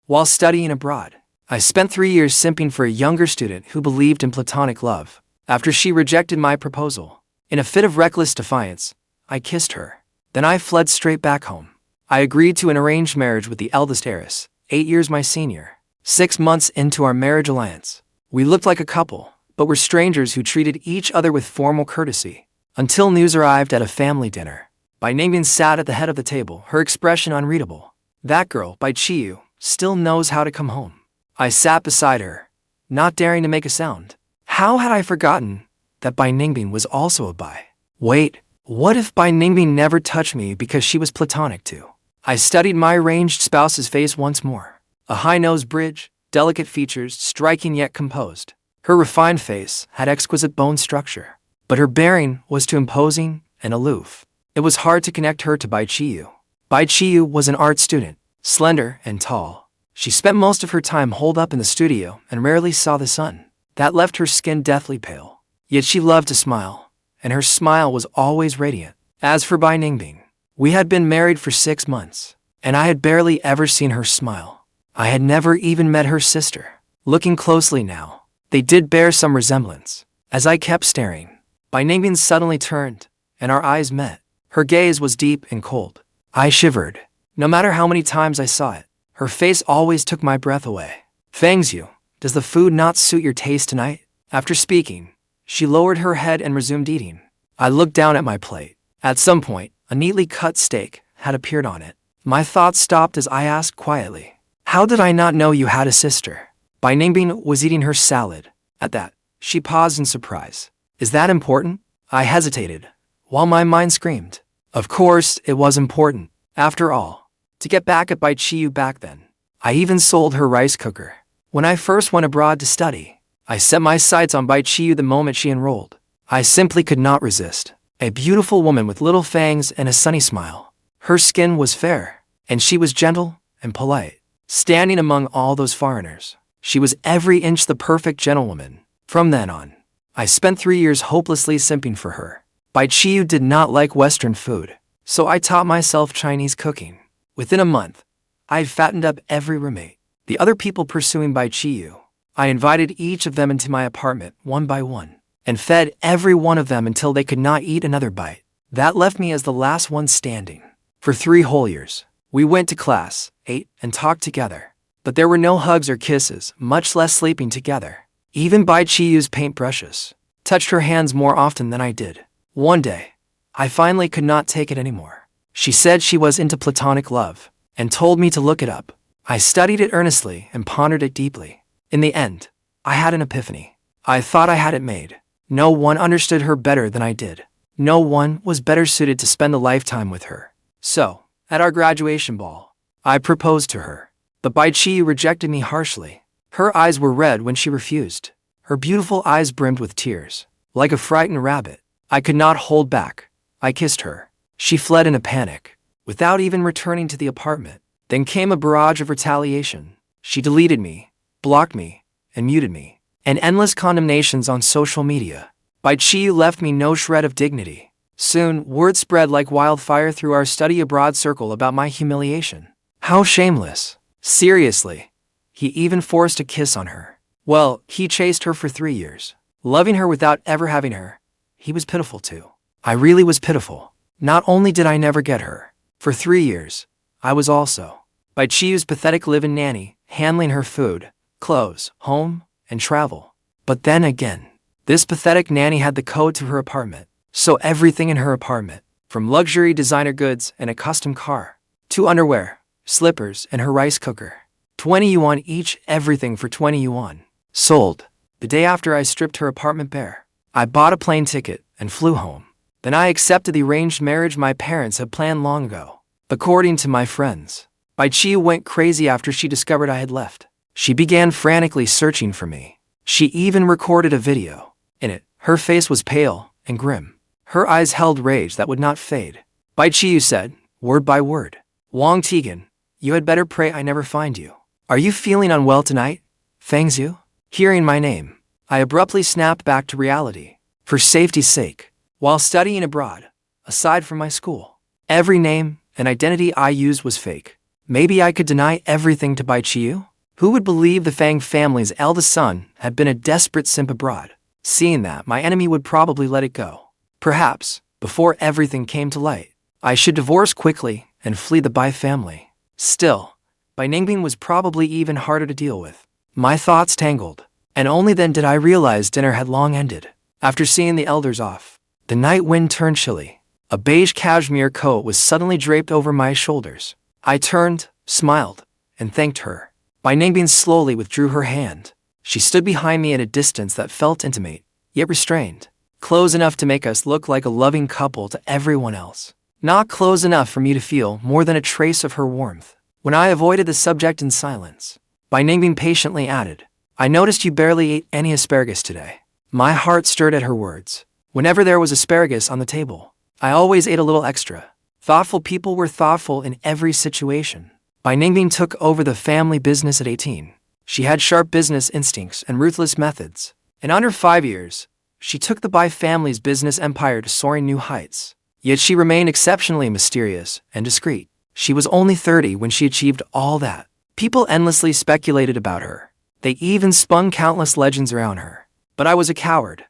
While studying abroad, I spent 3 years simping for a younger student who believed in platonic love. After she rejected my proposal, in a fit of reckless defiance, I kissed her. Then I fled straight back home. I agreed to an arranged marriage with the eldest heiress, 8 years my senior. 6 months into our marriage alliance, we looked like a couple, but were strangers who treated each other with formal courtesy. Until news arrived at a family dinner. Ningbing sat at the head of the table, her expression unreadable. That girl, by Chiyue, still knows how to come home. I sat beside her, not daring to make a sound. How had I forgotten that Ningbing was also a bi? Wait, what if Ningbing never touched me because she was platonic too? I studied my arranged spouse's face once more. A high nose bridge, delicate features, striking yet composed. Her refined face had exquisite bone structure, but her bearing was too imposing and aloof. It was hard to connect her to Chiyue. Chiyue was an art student, slender and tall. She spent most of her time holed up in the studio and rarely saw the sun. That left her skin deathly pale. Yet she loved to smile, and her smile was always radiant. As for Ningbing, we had been married for 6 months, and I had barely ever seen her smile. I had never even met her sister. Looking closely now, they did bear some resemblance. As I kept staring, Ningbing suddenly turned, and our eyes met. Her gaze was deep and cold. I shivered. No matter how many times I saw it, her face always took my breath away. Fangs you, does the food not suit your taste tonight? After speaking, she lowered her head and resumed eating. I looked down at my plate. At some point, a neatly cut steak had appeared on it. My thoughts stopped as I asked quietly, "How did I not know you had a sister?" Ningbing was eating her salad. At that, she paused in surprise. "Is that important?" I hesitated, while my mind screamed. Of course, it was important. After all, to get back at Chiyue back then, I even sold her rice cooker. When I first went abroad to study, I set my sights on Chiyue the moment she enrolled. I simply could not resist. A beautiful woman with little fangs and a sunny smile. Her skin was fair, and she was gentle and polite. Standing among all those foreigners, she was every inch the perfect gentlewoman. From then on, I spent 3 years hopelessly simping for her. Chiyue did not like Western food, so I taught myself Chinese cooking. Within a month, I had fattened up every roommate. The other people pursuing Chiyue, I invited each of them into my apartment one by one, and fed every one of them until they could not eat another bite. That left me as the last one standing. For 3 whole years, we went to class, ate, and talked together. But there were no hugs or kisses, much less sleeping together. Even Chiyue's paintbrushes touched her hands more often than I did. One day, I finally could not take it anymore. She said she was into platonic love, and told me to look it up. I studied it earnestly and pondered it deeply. In the end, I had an epiphany. I thought I had it made. No one understood her better than I did. No one was better suited to spend a lifetime with her. So, at our graduation ball, I proposed to her. But Chiyue rejected me harshly. Her eyes were red when she refused. Her beautiful eyes brimmed with tears. Like a frightened rabbit, I could not hold back. I kissed her. She fled in a panic, without even returning to the apartment. Then came a barrage of retaliation. She deleted me, blocked me, and muted me, and endless condemnations on social media. Chiyue left me no shred of dignity. Soon, word spread like wildfire through our study abroad circle about my humiliation. How shameless. Seriously. He even forced a kiss on her. Well, he chased her for 3 years, loving her without ever having her. He was pitiful too. I really was pitiful. Not only did I never get her, for 3 years, I was also Chiyue's pathetic live-in nanny, handling her food, clothes, home, and travel. But then again, this pathetic nanny had the code to her apartment. So everything in her apartment, from luxury designer goods and a custom car, to underwear, slippers, and her rice cooker. 20 yuan each, everything for 20 yuan. Sold. The day after I stripped her apartment bare, I bought a plane ticket and flew home. Then I accepted the arranged marriage my parents had planned long ago. According to my friends, Chiyue went crazy after she discovered I had left. She began frantically searching for me. She even recorded a video. In it, her face was pale and grim. Her eyes held rage that would not fade. Chiyue said, word by word, "Wang Tiegun, you had better pray I never find you. Are you feeling unwell tonight? Fangs you?" Hearing my name, I abruptly snapped back to reality. For safety's sake, while studying abroad, aside from my school, every name and identity I used was fake. Maybe I could deny everything to Bai Chiyue? Who would believe the Fang family's eldest son had been a desperate simp abroad? Seeing that, my enemy would probably let it go. Perhaps, before everything came to light, I should divorce quickly and flee the Bai family. Still, Bai Ningbing was probably even harder to deal with. My thoughts tangled, and only then did I realize dinner had long ended. After seeing the elders off, the night wind turned chilly. A beige cashmere coat was suddenly draped over my shoulders. I turned, smiled, and thanked her. Bai Ningbing slowly withdrew her hand. She stood behind me at a distance that felt intimate, yet restrained. Close enough to make us look like a loving couple to everyone else. Not close enough for me to feel more than a trace of her warmth. When I avoided the subject in silence, Bai Ningbing patiently added, "I noticed you barely ate any asparagus today." My heart stirred at her words. Whenever there was asparagus on the table, I always ate a little extra. Thoughtful people were thoughtful in every situation. Bai Ningbing took over the family business at 18. She had sharp business instincts and ruthless methods. In under 5 years, she took the Bai family's business empire to soaring new heights. Yet she remained exceptionally mysterious and discreet. She was only 30 when she achieved all that. People endlessly speculated about her. They even spun countless legends around her. But I was a coward.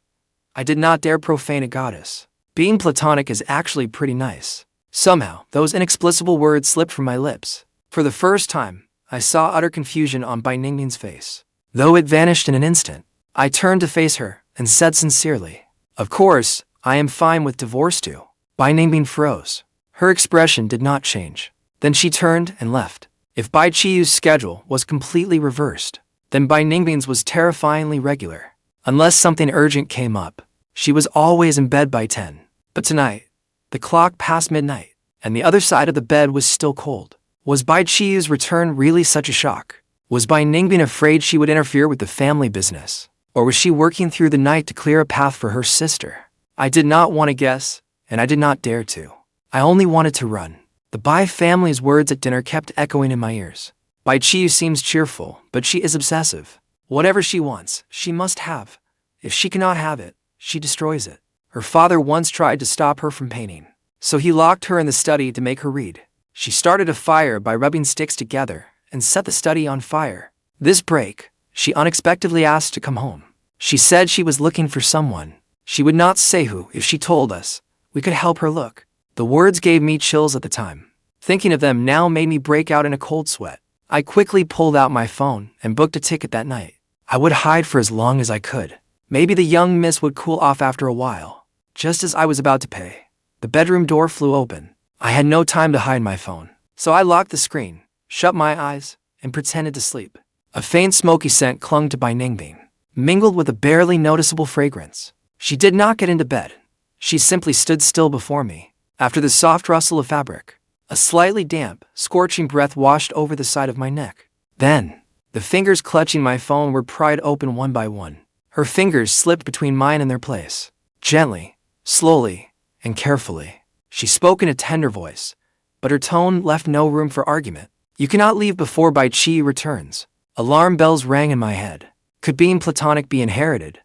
I did not dare profane a goddess. Being Platonic is actually pretty nice. Somehow, those inexplicable words slipped from my lips. For the first time, I saw utter confusion on Bai Ningbing's face. Though it vanished in an instant, I turned to face her and said sincerely, "Of course, I am fine with divorce too." Bai Ningbing froze. Her expression did not change. Then she turned and left. If Bai Chiyue's schedule was completely reversed, then Bai Ningbing's was terrifyingly regular. Unless something urgent came up, she was always in bed by 10. But tonight, the clock passed midnight, and the other side of the bed was still cold. Was Bai Chiyue's return really such a shock? Was Bai Ningbing afraid she would interfere with the family business? Or was she working through the night to clear a path for her sister? I did not want to guess, and I did not dare to. I only wanted to run. The Bai family's words at dinner kept echoing in my ears. Bai Chiyue seems cheerful, but she is obsessive. Whatever she wants, she must have. If she cannot have it, she destroys it. Her father once tried to stop her from painting, so he locked her in the study to make her read. She started a fire by rubbing sticks together and set the study on fire. This break, she unexpectedly asked to come home. She said she was looking for someone. She would not say who. If she told us, we could help her look. The words gave me chills at the time. Thinking of them now made me break out in a cold sweat. I quickly pulled out my phone and booked a ticket that night. I would hide for as long as I could. Maybe the young miss would cool off after a while. Just as I was about to pay, the bedroom door flew open. I had no time to hide my phone, so I locked the screen, shut my eyes, and pretended to sleep. A faint smoky scent clung to Bai Ningbing, mingled with a barely noticeable fragrance. She did not get into bed. She simply stood still before me. After the soft rustle of fabric, a slightly damp, scorching breath washed over the side of my neck. Then, the fingers clutching my phone were pried open one by one. Her fingers slipped between mine in their place. Gently, slowly, and carefully. She spoke in a tender voice, but her tone left no room for argument. "You cannot leave before Bai Chiyue returns." Alarm bells rang in my head. Could being Platonic be inherited?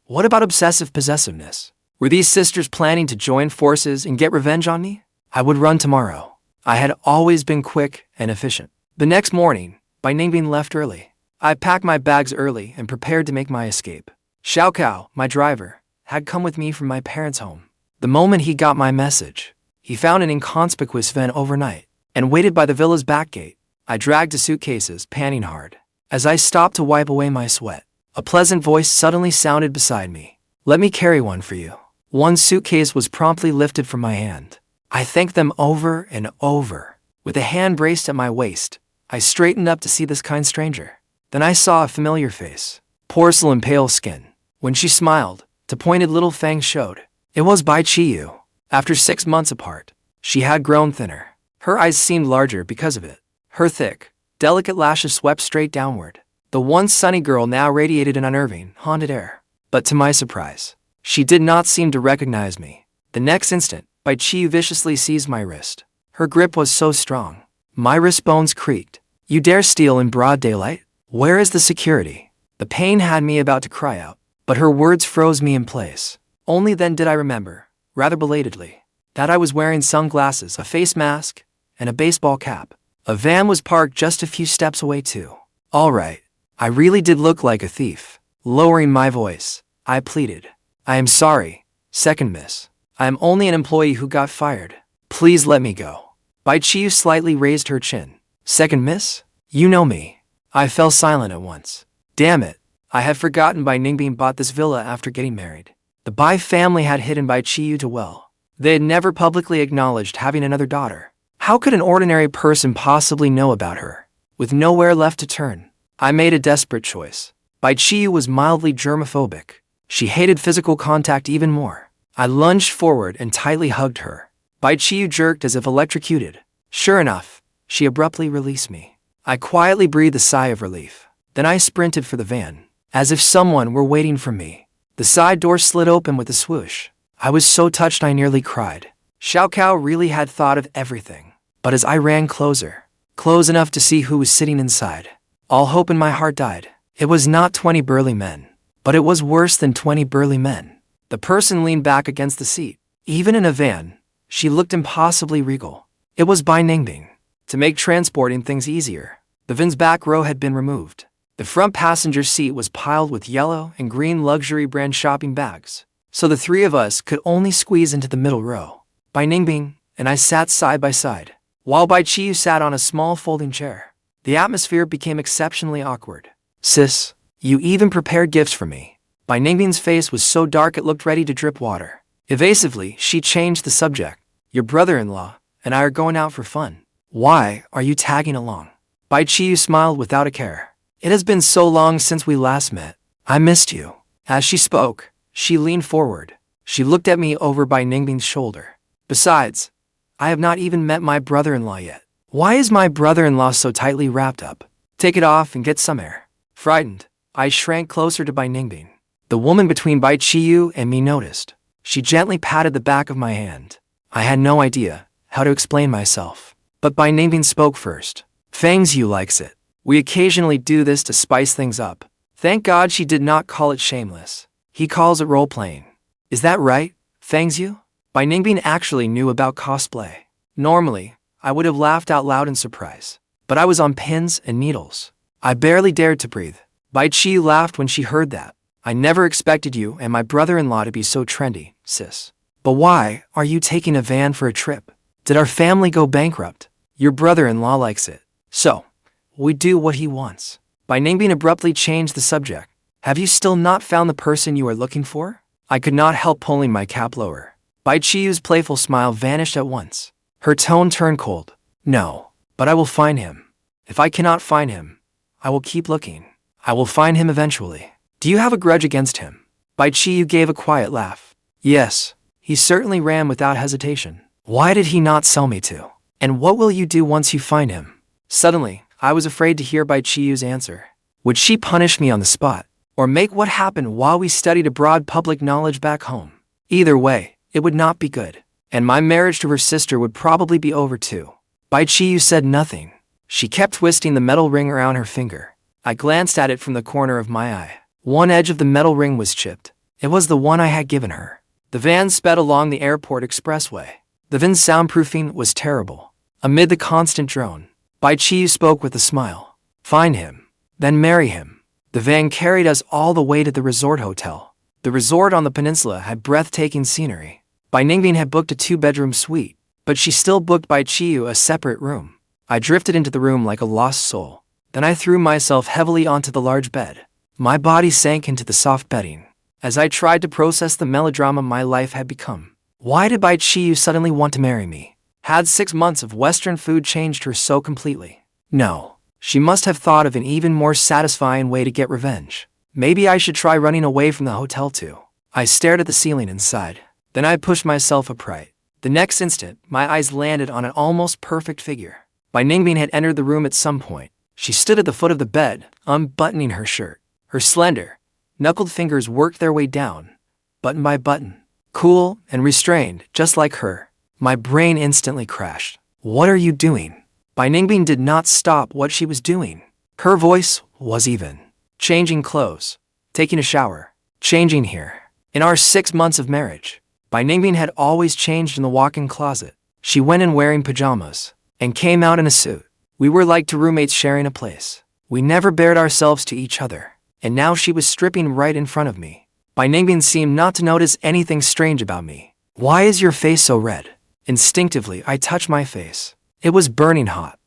What about obsessive possessiveness? Were these sisters planning to join forces and get revenge on me? I would run tomorrow. I had always been quick and efficient. The next morning, Bai Ningbing left early. I packed my bags early and prepared to make my escape. Xiao Kao, my driver, had come with me from my parents' home. The moment he got my message, he found an inconspicuous van overnight and waited by the villa's back gate. I dragged the suitcases, panting hard. As I stopped to wipe away my sweat, a pleasant voice suddenly sounded beside me. "Let me carry one for you." One suitcase was promptly lifted from my hand. I thanked them over and over. With a hand braced at my waist, I straightened up to see this kind stranger. Then I saw a familiar face, porcelain pale skin. When she smiled, the pointed little Fang showed. It was Bai Chiyue. After 6 months apart, she had grown thinner. Her eyes seemed larger because of it. Her thick, delicate lashes swept straight downward. The once sunny girl now radiated an unnerving, haunted air. But to my surprise, she did not seem to recognize me. The next instant, Bai Chiyue viciously seized my wrist. Her grip was so strong. My wrist bones creaked. "You dare steal in broad daylight? Where is the security?" The pain had me about to cry out, but her words froze me in place. Only then did I remember, rather belatedly, that I was wearing sunglasses, a face mask, and a baseball cap. A van was parked just a few steps away too. All right, I really did look like a thief. Lowering my voice, I pleaded. I am sorry, second miss. I am only an employee who got fired. Please let me go. Chiyue slightly raised her chin. Second miss? You know me. I fell silent at once. Damn it, I had forgotten Ningbing bought this villa after getting married. The Bai family had hidden Chiyue to well. They had never publicly acknowledged having another daughter. How could an ordinary person possibly know about her? With nowhere left to turn, I made a desperate choice. Chiyue was mildly germophobic. She hated physical contact even more. I lunged forward and tightly hugged her. Chiyue jerked as if electrocuted. Sure enough, she abruptly released me. I quietly breathed a sigh of relief. Then I sprinted for the van, as if someone were waiting for me. The side door slid open with a swoosh. I was so touched I nearly cried. Xiao Kao really had thought of everything. But as I ran closer, close enough to see who was sitting inside, all hope in my heart died. It was not 20 burly men, but it was worse than 20 burly men. The person leaned back against the seat. Even in a van, she looked impossibly regal. It was Ningbing. To make transporting things easier, the van's back row had been removed. The front passenger seat was piled with yellow and green luxury brand shopping bags, so the three of us could only squeeze into the middle row. Ningbing and I sat side by side, while Chiyue sat on a small folding chair. The atmosphere became exceptionally awkward. Sis, you even prepared gifts for me. Ningbing's face was so dark it looked ready to drip water. Evasively, she changed the subject. Your brother-in-law and I are going out for fun. Why are you tagging along? Chiyue smiled without a care. It has been so long since we last met. I missed you. As she spoke, she leaned forward. She looked at me over Ningbing's shoulder. Besides, I have not even met my brother-in-law yet. Why is my brother-in-law so tightly wrapped up? Take it off and get some air. Frightened, I shrank closer to Ningbing. The woman between Chiyue and me noticed. She gently patted the back of my hand. I had no idea how to explain myself. But Ningbing spoke first. Fang's you likes it. We occasionally do this to spice things up. Thank God she did not call it shameless. He calls it role-playing. Is that right, Fang's you? Ningbing actually knew about cosplay. Normally, I would have laughed out loud in surprise. But I was on pins and needles. I barely dared to breathe. Chiyue laughed when she heard that. I never expected you and my brother-in-law to be so trendy, sis. But why are you taking a van for a trip? Did our family go bankrupt? Your brother-in-law likes it. So, we do what he wants. Ningbing abruptly changed the subject. Have you still not found the person you are looking for? I could not help pulling my cap lower. Chiyue's playful smile vanished at once. Her tone turned cold. No, but I will find him. If I cannot find him, I will keep looking. I will find him eventually. Do you have a grudge against him? Chiyue gave a quiet laugh. Yes, he certainly ran without hesitation. Why did he not sell me to? And what will you do once you find him? Suddenly, I was afraid to hear Chiyue's answer. Would she punish me on the spot? Or make what happened while we studied abroad public knowledge back home? Either way, it would not be good. And my marriage to her sister would probably be over too. Chiyue said nothing. She kept twisting the metal ring around her finger. I glanced at it from the corner of my eye. One edge of the metal ring was chipped. It was the one I had given her. The van sped along the airport expressway. The van's soundproofing was terrible. Amid the constant drone, Chiyue spoke with a smile. Find him, then marry him. The van carried us all the way to the resort hotel. The resort on the peninsula had breathtaking scenery. Ningbing had booked a 2-bedroom suite, but she still booked Chiyue a separate room. I drifted into the room like a lost soul. Then I threw myself heavily onto the large bed. My body sank into the soft bedding as I tried to process the melodrama my life had become. Why did Chiyue suddenly want to marry me? Had 6 months of Western food changed her so completely? No. She must have thought of an even more satisfying way to get revenge. Maybe I should try running away from the hotel too. I stared at the ceiling inside. Then I pushed myself upright. The next instant, my eyes landed on an almost perfect figure. Ningbing had entered the room at some point. She stood at the foot of the bed, unbuttoning her shirt. Her slender, knuckled fingers worked their way down, button by button. Cool and restrained, just like her. My brain instantly crashed. What are you doing? Ningbing did not stop what she was doing. Her voice was even. Changing clothes. Taking a shower. Changing here. In our 6 months of marriage, Ningbing had always changed in the walk-in closet. She went in wearing pajamas and came out in a suit. We were like two roommates sharing a place. We never bared ourselves to each other. And now she was stripping right in front of me. Ningbing seemed not to notice anything strange about me. Why is your face so red? Instinctively, I touched my face. It was burning hot.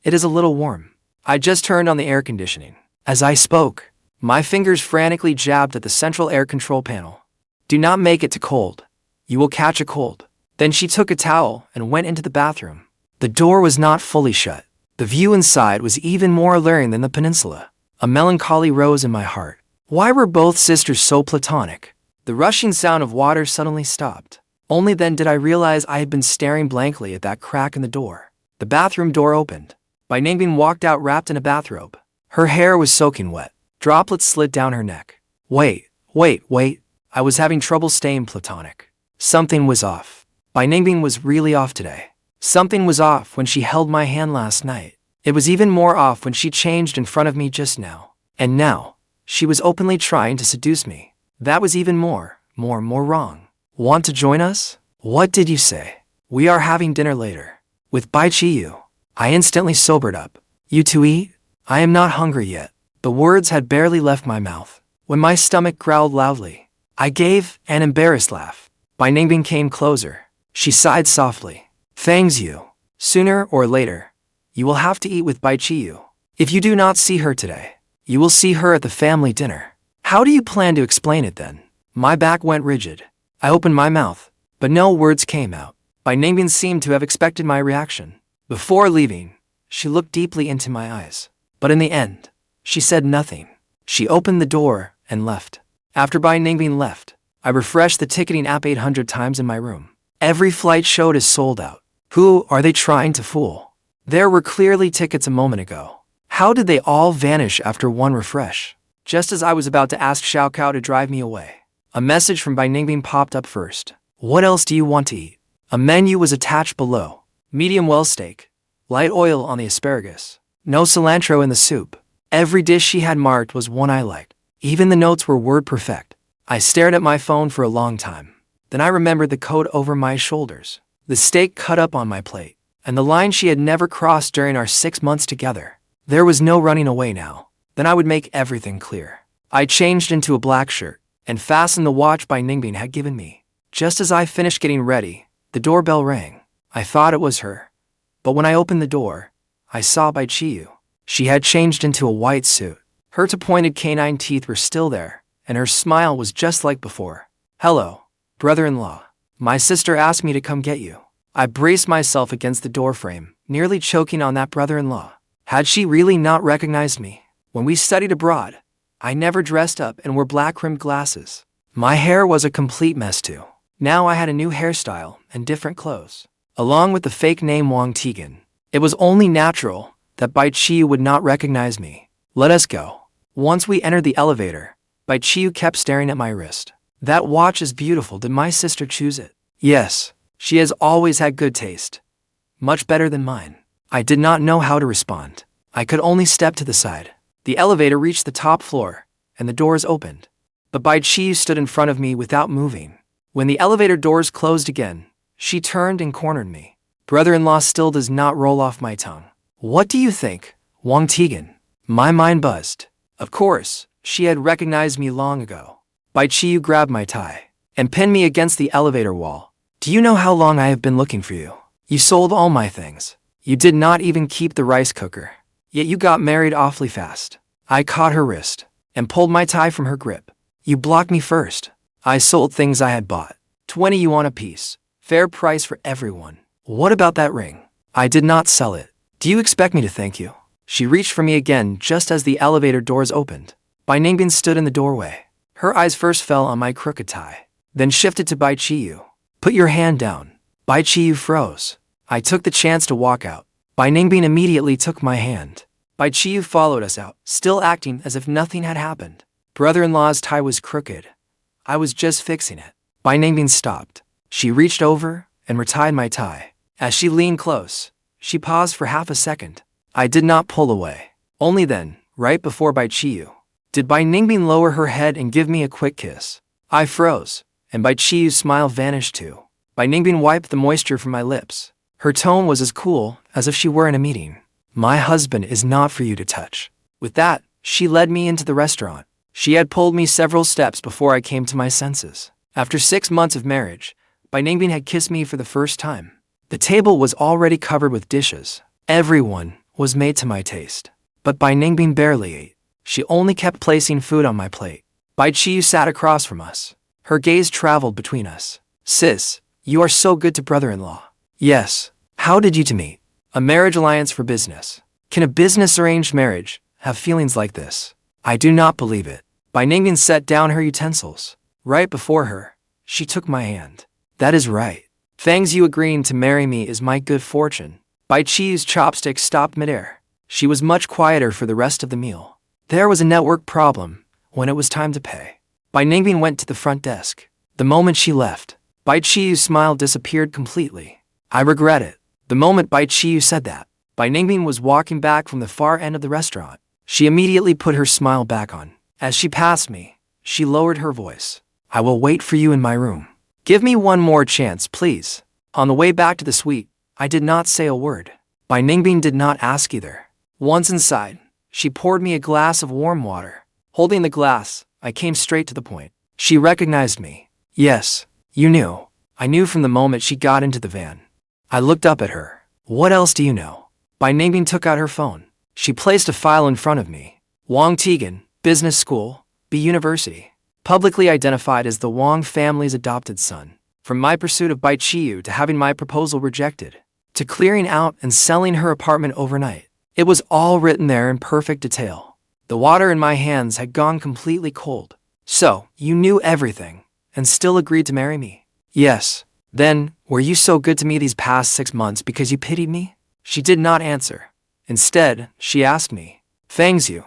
It is a little warm. I just turned on the air conditioning. As I spoke, my fingers frantically jabbed at the central air control panel. Do not make it too cold. You will catch a cold. Then she took a towel and went into the bathroom. The door was not fully shut. The view inside was even more alluring than the peninsula. A melancholy rose in my heart. Why were both sisters so platonic? The rushing sound of water suddenly stopped. Only then did I realize I had been staring blankly at that crack in the door. The bathroom door opened. Ningbing walked out wrapped in a bathrobe. Her hair was soaking wet. Droplets slid down her neck. Wait. I was having trouble staying platonic. Something was off. Ningbing was really off today. Something was off when she held my hand last night. It was even more off when she changed in front of me just now. And now, she was openly trying to seduce me. That was even more wrong. Want to join us? What did you say? We are having dinner later. With Chiyue. I instantly sobered up. You two eat? I am not hungry yet. The words had barely left my mouth when my stomach growled loudly. I gave an embarrassed laugh. Ningbing came closer. She sighed softly. Thanks you. Sooner or later, you will have to eat with Chiyue. If you do not see her today, you will see her at the family dinner. How do you plan to explain it then? My back went rigid. I opened my mouth, but no words came out. Ningbing seemed to have expected my reaction. Before leaving, she looked deeply into my eyes. But in the end, she said nothing. She opened the door and left. After Ningbing left, I refreshed the ticketing app 800 times in my room. Every flight showed as sold out. Who are they trying to fool? There were clearly tickets a moment ago. How did they all vanish after one refresh? Just as I was about to ask Xiao Kao to drive me away, a message from Ningbing popped up first. What else do you want to eat? A menu was attached below. Medium well steak. Light oil on the asparagus. No cilantro in the soup. Every dish she had marked was one I liked. Even the notes were word perfect. I stared at my phone for a long time. Then I remembered the coat over my shoulders, the steak cut up on my plate, and the line she had never crossed during our 6 months together. There was no running away now. Then I would make everything clear. I changed into a black shirt and fastened the watch Ningbing had given me. Just as I finished getting ready, the doorbell rang. I thought it was her. But when I opened the door, I saw Chiyue. She had changed into a white suit. Her two-pointed canine teeth were still there, and her smile was just like before. Hello, brother-in-law. My sister asked me to come get you. I braced myself against the doorframe, nearly choking on that brother-in-law. Had she really not recognized me? When we studied abroad, I never dressed up and wore black-rimmed glasses. My hair was a complete mess too. Now I had a new hairstyle and different clothes, along with the fake name Wang Tiegun. It was only natural that Chiyue would not recognize me. Let us go. Once we entered the elevator, Chiyue kept staring at my wrist. That watch is beautiful. Did my sister choose it? Yes, she has always had good taste. Much better than mine. I did not know how to respond. I could only step to the side. The elevator reached the top floor, and the doors opened. But Chiyue stood in front of me without moving. When the elevator doors closed again, she turned and cornered me. Brother-in-law still does not roll off my tongue. What do you think, Wang Tiegun? My mind buzzed. Of course, she had recognized me long ago. Chiyue grabbed my tie and pinned me against the elevator wall. Do you know how long I have been looking for you? You sold all my things. You did not even keep the rice cooker. Yet you got married awfully fast. I caught her wrist and pulled my tie from her grip. You blocked me first. I sold things I had bought. 20 yuan a piece. Fair price for everyone. What about that ring? I did not sell it. Do you expect me to thank you? She reached for me again just as the elevator doors opened. Ningbing stood in the doorway. Her eyes first fell on my crooked tie, then shifted to Chiyue. Put your hand down. Chiyue froze. I took the chance to walk out. Ningbing immediately took my hand. Chiyue followed us out, still acting as if nothing had happened. Brother-in-law's tie was crooked. I was just fixing it. Ningbing stopped. She reached over and retied my tie. As she leaned close, she paused for half a second. I did not pull away. Only then, right before Chiyue, did Ningbing lower her head and give me a quick kiss. I froze, and Chiyue's smile vanished too. Ningbing wiped the moisture from my lips. Her tone was as cool as if she were in a meeting. My husband is not for you to touch. With that, she led me into the restaurant. She had pulled me several steps before I came to my senses. After 6 months of marriage, Ningbing had kissed me for the first time. The table was already covered with dishes. Everyone was made to my taste. But Ningbing barely ate. She only kept placing food on my plate. Chiyue sat across from us. Her gaze traveled between us. Sis, you are so good to brother-in-law. Yes. How did you two meet? A marriage alliance for business. Can a business-arranged marriage have feelings like this? I do not believe it. Ningbing set down her utensils. Right before her, she took my hand. That is right. Fang's you agreeing to marry me is my good fortune. Chiyue's chopstick stopped midair. She was much quieter for the rest of the meal. There was a network problem when it was time to pay. Ningbing went to the front desk. The moment she left, Chiyue's smile disappeared completely. I regret it. The moment Chiyue said that, Ningbing was walking back from the far end of the restaurant. She immediately put her smile back on. As she passed me, she lowered her voice. I will wait for you in my room. Give me one more chance, please. On the way back to the suite, I did not say a word. Ningbing did not ask either. Once inside, she poured me a glass of warm water. Holding the glass, I came straight to the point. She recognized me. Yes, you knew. I knew from the moment she got into the van. I looked up at her. What else do you know? Ningbing took out her phone. She placed a file in front of me. Wang Tiegun, Business School, B University. Publicly identified as the Wang family's adopted son. From my pursuit of Chiyue to having my proposal rejected, to clearing out and selling her apartment overnight. It was all written there in perfect detail. The water in my hands had gone completely cold. So, you knew everything, and still agreed to marry me? Yes. Then, were you so good to me these past 6 months because you pitied me? She did not answer. Instead, she asked me, Fang's you.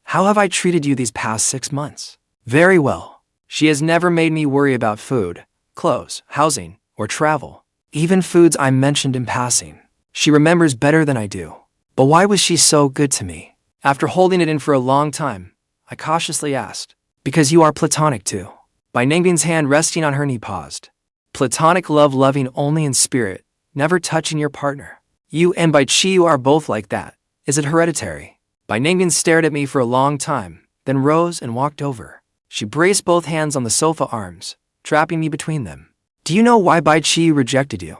How have I treated you these past 6 months? Very well. She has never made me worry about food, clothes, housing, or travel. Even foods I mentioned in passing. She remembers better than I do. But why was she so good to me? After holding it in for a long time, I cautiously asked, because you are Platonic too. Ningbing's hand resting on her knee paused. Platonic love, loving only in spirit, never touching your partner. You and Chiyue are both like that. Is it hereditary? Ningbing stared at me for a long time, then rose and walked over. She braced both hands on the sofa arms, trapping me between them. Do you know why Chiyue rejected you?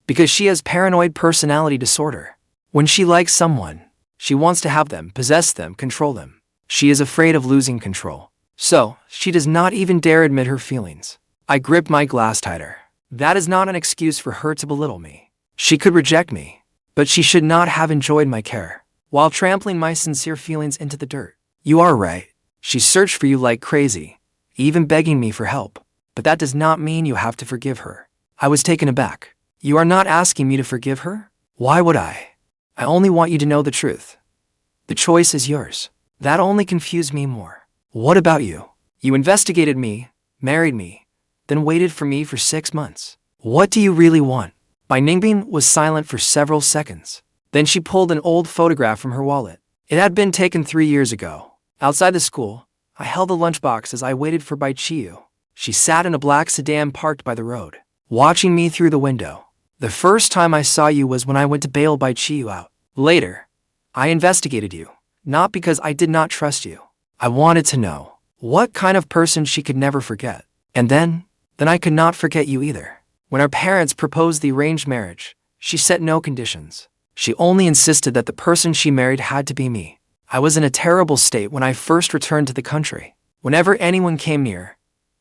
Because she has paranoid personality disorder. When she likes someone, she wants to have them, possess them, control them. She is afraid of losing control. So, she does not even dare admit her feelings. I gripped my glass tighter. That is not an excuse for her to belittle me. She could reject me, but she should not have enjoyed my care, while trampling my sincere feelings into the dirt. You are right. She searched for you like crazy, even begging me for help. But that does not mean you have to forgive her. I was taken aback. You are not asking me to forgive her? Why would I? I only want you to know the truth. The choice is yours. That only confused me more. What about you? You investigated me, married me, then waited for me for 6 months. What do you really want? Ningbing was silent for several seconds. Then she pulled an old photograph from her wallet. It had been taken 3 years ago. Outside the school, I held the lunchbox as I waited for Chiyue. She sat in a black sedan parked by the road, watching me through the window. The first time I saw you was when I went to bail Chiyue out. Later, I investigated you, not because I did not trust you. I wanted to know what kind of person she could never forget. And then I could not forget you either. When our parents proposed the arranged marriage, she set no conditions. She only insisted that the person she married had to be me. I was in a terrible state when I first returned to the country. Whenever anyone came near,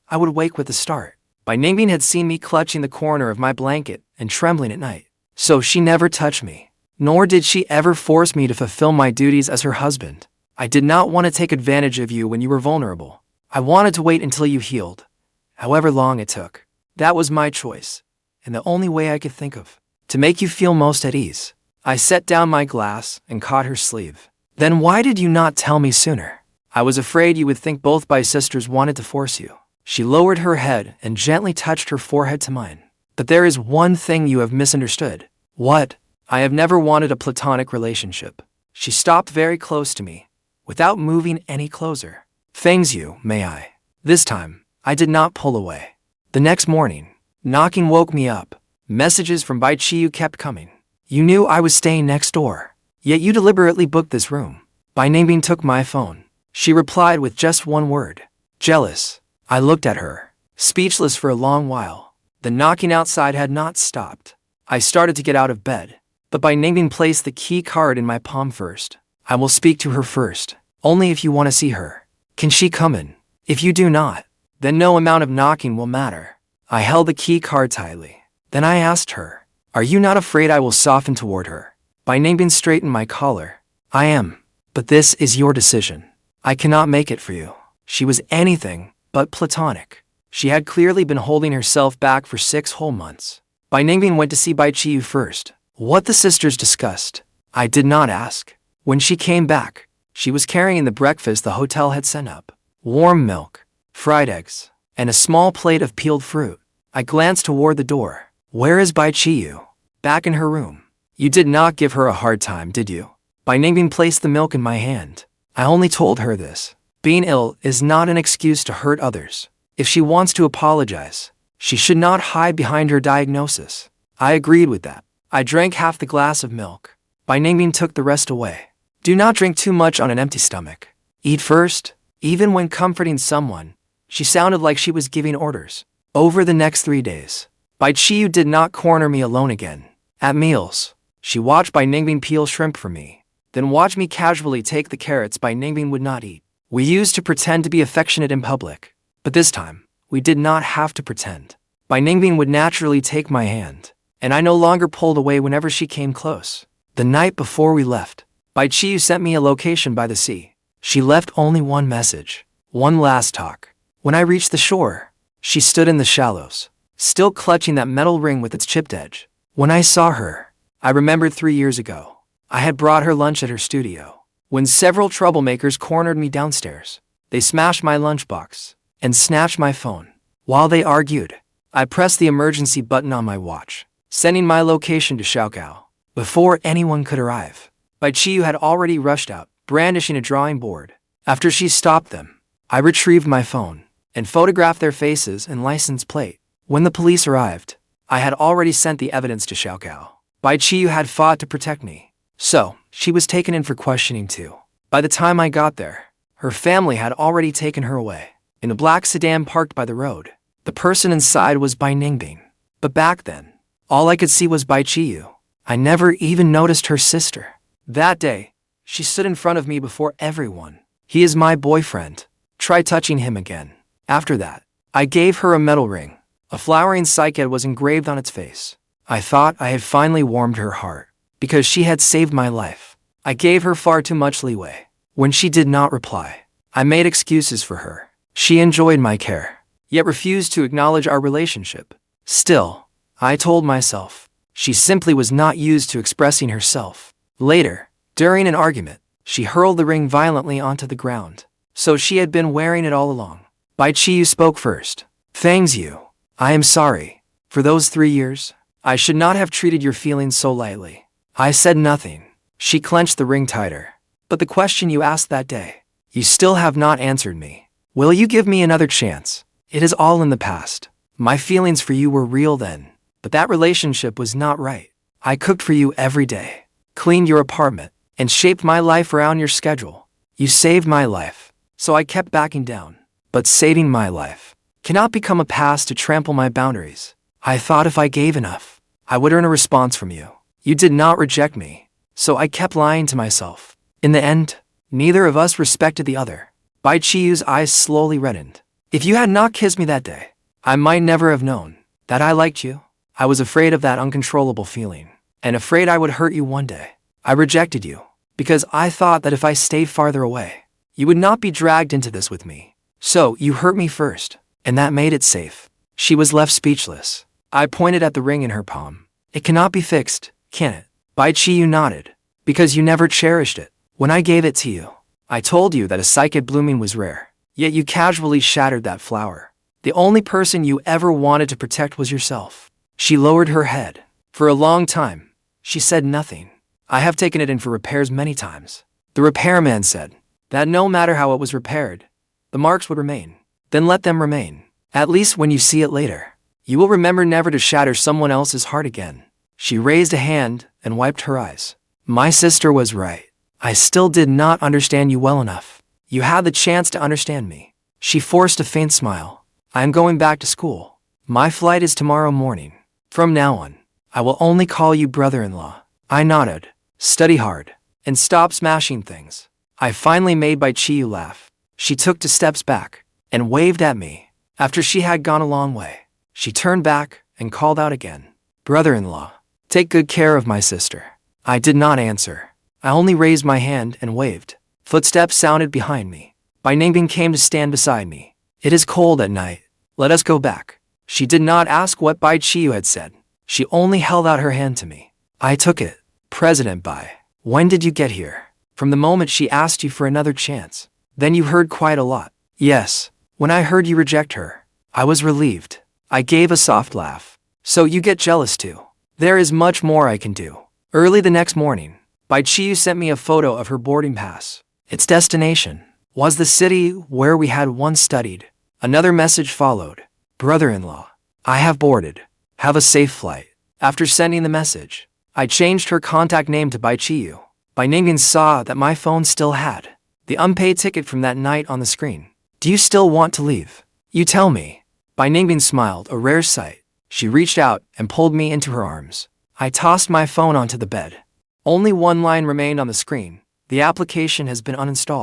I would wake with a start. Ningbing had seen me clutching the corner of my blanket and trembling at night. So she never touched me, nor did she ever force me to fulfill my duties as her husband. I did not want to take advantage of you when you were vulnerable. I wanted to wait until you healed, however long it took. That was my choice, and the only way I could think of, to make you feel most at ease. I set down my glass and caught her sleeve. Then why did you not tell me sooner? I was afraid you would think both my sisters wanted to force you. She lowered her head and gently touched her forehead to mine. But there is one thing you have misunderstood. What? I have never wanted a platonic relationship. She stopped very close to me, without moving any closer. Fang's you, may I? This time, I did not pull away. The next morning, knocking woke me up. Messages from Chiyue kept coming. You knew I was staying next door. Yet you deliberately booked this room. Bai Ningbing took my phone. She replied with just one word. Jealous. I looked at her, speechless for a long while. The knocking outside had not stopped. I started to get out of bed, but Bai Ningbing placed the key card in my palm first. I will speak to her first, only if you want to see her. Can she come in? If you do not, then no amount of knocking will matter. I held the key card tightly. Then I asked her, are you not afraid I will soften toward her? Bai Ningbing straightened my collar. I am, but this is your decision. I cannot make it for you. She was anything but platonic. She had clearly been holding herself back for 6 whole months. Bai Ningbing went to see Bai Chiyue first. What the sisters discussed, I did not ask. When she came back, she was carrying the breakfast the hotel had sent up. Warm milk, fried eggs, and a small plate of peeled fruit. I glanced toward the door. Where is Bai Chiyue? Back in her room. You did not give her a hard time, did you? Bai Ningbing placed the milk in my hand. I only told her this. Being ill is not an excuse to hurt others. If she wants to apologize, she should not hide behind her diagnosis. I agreed with that. I drank half the glass of milk. Bai Ningbing took the rest away. Do not drink too much on an empty stomach. Eat first. Even when comforting someone, she sounded like she was giving orders. Over the next 3 days, Bai Chiyue did not corner me alone again. At meals, she watched Bai Ningbing peel shrimp for me, then watched me casually take the carrots Bai Ningbing would not eat. We used to pretend to be affectionate in public, but this time, we did not have to pretend. Bai Ningbing would naturally take my hand, and I no longer pulled away whenever she came close. The night before we left, Bai Chiyue sent me a location by the sea. She left only one message, one last talk. When I reached the shore, she stood in the shallows, still clutching that metal ring with its chipped edge. When I saw her, I remembered 3 years ago. I had brought her lunch at her studio. When several troublemakers cornered me downstairs, they smashed my lunchbox and snatched my phone. While they argued, I pressed the emergency button on my watch, sending my location to Xiaogao. Before anyone could arrive, Bai Chiyue had already rushed out, brandishing a drawing board. After she stopped them, I retrieved my phone and photographed their faces and license plate. When the police arrived, I had already sent the evidence to Xiaogao. Bai Chiyue had fought to protect me, so she was taken in for questioning too. By the time I got there, her family had already taken her away. In a black sedan parked by the road, the person inside was Bai Ningbing. But back then, all I could see was Bai Chiyue. I never even noticed her sister. That day, she stood in front of me before everyone. He is my boyfriend. Try touching him again. After that, I gave her a metal ring. A flowering cycad was engraved on its face. I thought I had finally warmed her heart, because she had saved my life. I gave her far too much leeway. When she did not reply, I made excuses for her. She enjoyed my care, yet refused to acknowledge our relationship. Still, I told myself, she simply was not used to expressing herself. Later, during an argument, she hurled the ring violently onto the ground. So she had been wearing it all along. Bai Chiyue spoke first. Fang's you. I am sorry. For those 3 years, I should not have treated your feelings so lightly. I said nothing. She clenched the ring tighter. But the question you asked that day, you still have not answered me. Will you give me another chance? It is all in the past. My feelings for you were real then, but that relationship was not right. I cooked for you every day, cleaned your apartment, and shaped my life around your schedule. You saved my life, so I kept backing down. But saving my life cannot become a pass to trample my boundaries. I thought if I gave enough, I would earn a response from you. You did not reject me, so I kept lying to myself. In the end, neither of us respected the other. Bai Chiyue's eyes slowly reddened. If you had not kissed me that day, I might never have known that I liked you. I was afraid of that uncontrollable feeling, and afraid I would hurt you one day. I rejected you, because I thought that if I stayed farther away, you would not be dragged into this with me. So you hurt me first, and that made it safe. She was left speechless. I pointed at the ring in her palm. It cannot be fixed, can it? Bai Chiyue nodded. Because you never cherished it. When I gave it to you, I told you that a cycad blooming was rare, yet you casually shattered that flower. The only person you ever wanted to protect was yourself. She lowered her head. For a long time, she said nothing. I have taken it in for repairs many times. The repairman said that no matter how it was repaired, the marks would remain. Then let them remain. At least when you see it later, you will remember never to shatter someone else's heart again. She raised a hand and wiped her eyes. My sister was right. I still did not understand you well enough. You had the chance to understand me. She forced a faint smile. I am going back to school. My flight is tomorrow morning. From now on, I will only call you brother-in-law. I nodded. Study hard. And stop smashing things. I finally made Chiyue laugh. She took 2 steps back and waved at me. After she had gone a long way, she turned back and called out again. Brother-in-law, take good care of my sister. I did not answer. I only raised my hand and waved. Footsteps sounded behind me. Ningbing came to stand beside me. It is cold at night. Let us go back. She did not ask what Chiyue had said. She only held out her hand to me. I took it. President Bai, when did you get here? From the moment she asked you for another chance. Then you heard quite a lot. Yes. When I heard you reject her, I was relieved. I gave a soft laugh. So you get jealous too. There is much more I can do. Early the next morning, Chiyue sent me a photo of her boarding pass. Its destination was the city where we had once studied. Another message followed. Brother-in-law, I have boarded. Have a safe flight. After sending the message, I changed her contact name to Chiyue. Ningbing saw that my phone still had the unpaid ticket from that night on the screen. Do you still want to leave? You tell me. Ningbing smiled, a rare sight. She reached out and pulled me into her arms. I tossed my phone onto the bed. Only one line remained on the screen. The application has been uninstalled.